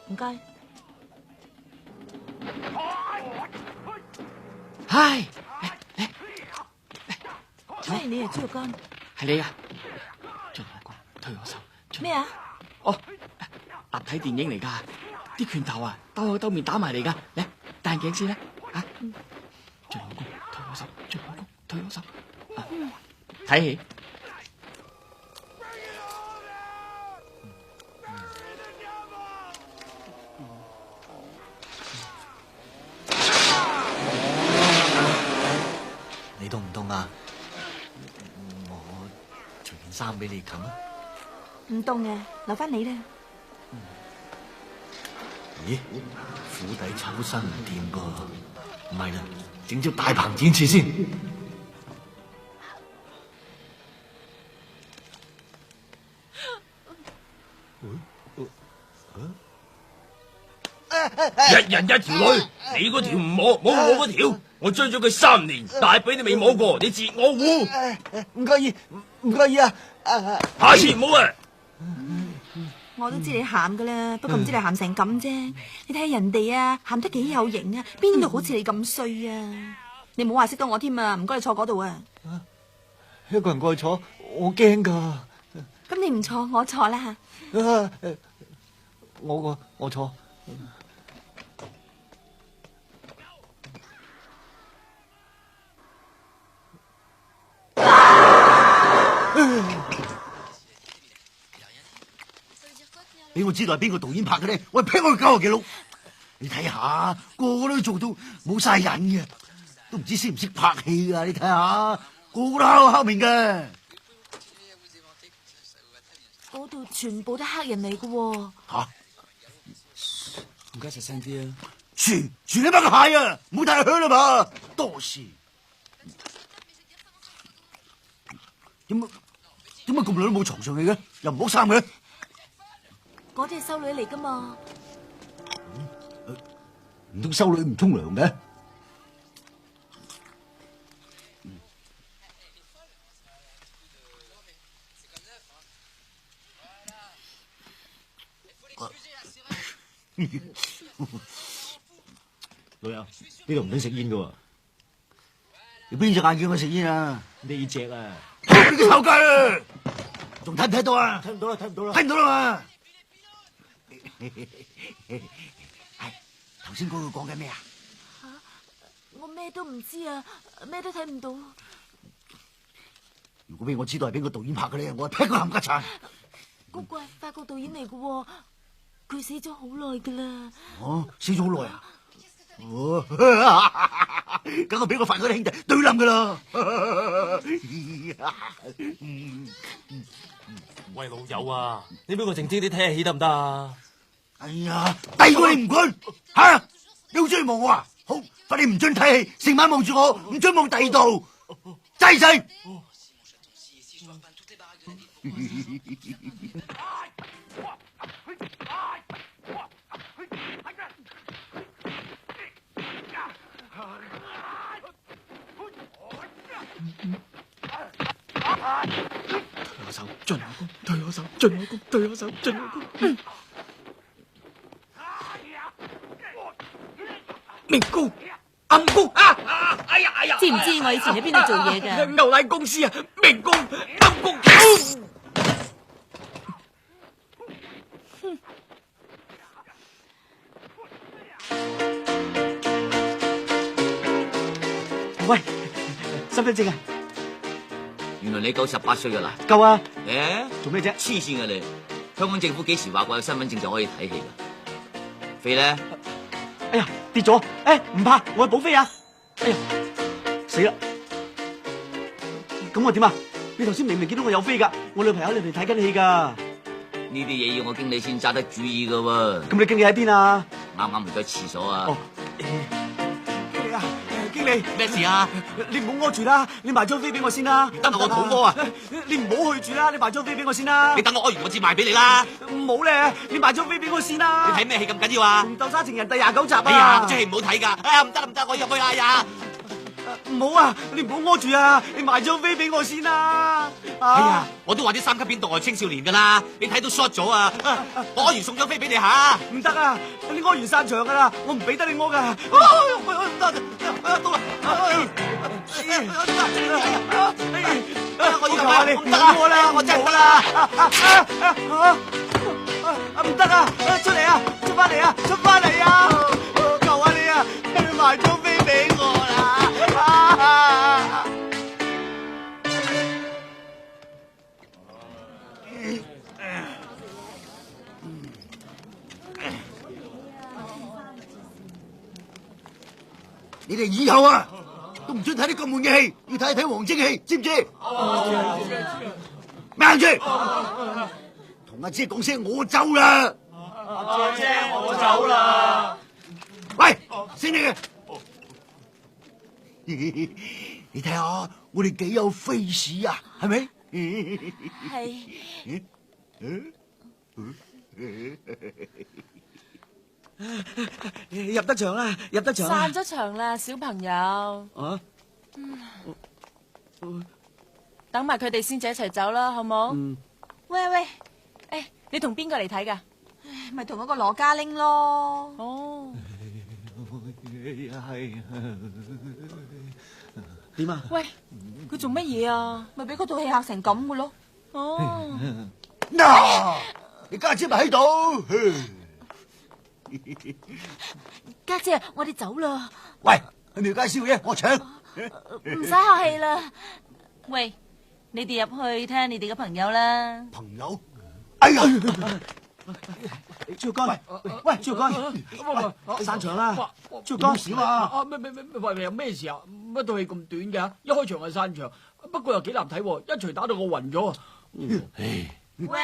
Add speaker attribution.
Speaker 1: 唔該。
Speaker 2: 唉，
Speaker 1: 咩？你係豬肉乾？
Speaker 2: 係你啊！進老公，推我手。
Speaker 1: 咩啊？
Speaker 2: 哦，立體電影嚟噶，啲拳頭啊，兜口兜面打埋嚟噶。嚟，戴眼鏡先啦。啊，進老公，推我手。進老公，推我手。睇戲。
Speaker 3: 你凍唔凍啊？我除件衫俾你冚啊！
Speaker 1: 唔凍嘅，留翻你啦。
Speaker 3: 咦，釜底抽薪唔掂噃，唔係啦，整招大鵬展翅先。
Speaker 4: 一人一條女，你嗰條唔摸，摸我嗰條。我追咗佢3年，大髀都未摸過，你截我糊。
Speaker 3: 唔介意，唔介意啊！
Speaker 4: 下次唔好啊！
Speaker 1: 我都知你鹹噶啦，不過唔知你鹹成咁啫。你睇下人哋啊，鹹得幾有型啊，邊度好似你咁衰啊？你唔好話識到我添啊！唔該你坐嗰度啊。
Speaker 3: 一個人過去坐，我驚噶。
Speaker 1: 咁你唔坐，我坐啦吓。
Speaker 3: 我坐。俾我知道係邊個導演拍嘅咧，我劈我去90幾碌。你睇下，個個都做到冇晒癮嘅，都唔知識唔識拍戲啊！你睇下，個個都黑面嘅。
Speaker 1: 嗰度全部都黑人嚟嘅喎。
Speaker 3: 吓，
Speaker 2: 唔該，細聲啲啊！
Speaker 3: 全你班個蟹啊！唔好太香啦嘛，多事。點解咁耐都冇床上戲嘅？又唔剝衫嘅？
Speaker 1: 嗰啲係修女嚟噶嘛？
Speaker 3: 唔通修女唔沖涼嘅？老友，呢度唔准食煙噶喎。你邊隻眼叫我食煙啊？
Speaker 2: 呢隻啊！
Speaker 3: 你個臭雞啊！仲睇唔睇到啊？
Speaker 2: 睇唔到啦，睇唔到啦，
Speaker 3: 睇唔到啦嘛！頭先嗰個講緊咩啊？
Speaker 1: 我咩都唔知啊，咩都睇唔到。
Speaker 3: 如果俾我知道係邊個導演拍嘅咧，我劈佢冚家鏟。
Speaker 1: 嗰個係法國導演嚟嘅，佢死咗好耐噶啦。
Speaker 3: 哦，死咗好耐啊！哦，咁我俾個法國啲兄弟對冧噶啦。
Speaker 4: 喂，老友啊，你俾我靜啲啲睇下戲得唔得啊？
Speaker 3: 哎呀，第個你唔管吓，你好中意望我啊？好，罰你唔准睇戲，成晚望住我，唔准望第二度，制唔制？
Speaker 2: 推我手，進老公，推我手，進老公，推我手，進老公。明公，暗公啊！哎呀！
Speaker 1: 知唔知我以前喺邊度做嘢㗎？
Speaker 2: 牛奶公司啊，明公，暗公。喂，身份證啊！
Speaker 5: 原來你夠18歲噶啦？
Speaker 3: 夠啊！
Speaker 5: 做
Speaker 3: 咩啫？
Speaker 5: 黐線噶你！香港政府幾時話過有身份證就可以睇戲噶？飛咧？
Speaker 3: 哎呀，跌咗！唔怕，我去補飛啊！哎呀，死啦！咁我點啊？你頭先明明見到我有飛噶，我女朋友喺裏邊睇緊戲噶。
Speaker 5: 呢啲嘢要我經理先揸得主意噶喎。
Speaker 3: 咁你經理喺邊啊？
Speaker 5: 啱啱去咗廁所啊！
Speaker 3: 哦，經理啊，經理，
Speaker 5: 咩事啊？
Speaker 3: 你唔好屙住啦，你買張飛俾我先啦。
Speaker 5: 得我肚屙啊！
Speaker 3: 你唔好去住啦，你買張飛俾我先啦。
Speaker 5: 你等我屙完我至賣俾你啦。
Speaker 3: 唔好咧，你買張飛俾我先啦。
Speaker 5: 你睇咩戲咁緊要啊？
Speaker 3: 紅豆沙情人第29集啊！
Speaker 5: 哎呀，出戲唔好睇噶！哎呀，唔得，我入去啦！哎呀！
Speaker 3: 唔好啊！你唔好屙住啊！你買張飛俾我先啦！
Speaker 5: 哎呀，我都話啲3級片毒害青少年噶啦，你睇到 short 咗啊！我屙完送張飛俾你吓。
Speaker 3: 唔得啊！你屙完散場噶啦，我唔俾得你屙噶。
Speaker 5: 我要求
Speaker 3: 你
Speaker 5: 唔得啊！
Speaker 3: 屙啦，
Speaker 5: 我真係
Speaker 3: 唔好啦！唔得啊！出嚟啊！出翻嚟啊！出翻嚟啊！求下你啊！你買張飛俾我啦！你哋以後啊，都唔准睇啲咁悶嘅戲，要睇睇王晶嘅戲，知唔知？咩住？同阿姐講聲我走啦！
Speaker 4: 阿姐，我走啦。
Speaker 3: 喂，醒你嘅！你睇下，我哋幾有 face 啊，係咪？
Speaker 1: 係。
Speaker 3: 入得場啦，入得場啦！
Speaker 6: 散咗場啦，小朋友。
Speaker 3: 啊？
Speaker 6: 等埋佢哋先至一齊走啦，好冇？
Speaker 1: 喂喂，
Speaker 6: 誒，你同邊個嚟睇噶？
Speaker 1: 咪同嗰個羅嘉玲咯。
Speaker 6: 哦，
Speaker 3: 係點啊？
Speaker 6: 喂，佢做乜嘢啊？
Speaker 1: 咪俾嗰套戲嚇成咁嘅咯。
Speaker 6: 哦，
Speaker 3: 嗱，你家姐咪喺度。
Speaker 1: 家姐，我哋走啦。
Speaker 3: 喂，係咪要介紹嘅？我搶。
Speaker 1: 唔使客氣啦。
Speaker 6: 喂，你哋入去睇下你哋嘅朋友啦。
Speaker 3: 朋友，哎呀！朱干，喂，朱干，散場啦！朱干，少啊！
Speaker 2: 喂，有咩事啊？乜套戲咁短嘅？一開場就散場，不過又幾難睇，一錘打到我暈咗啊！
Speaker 1: 喂。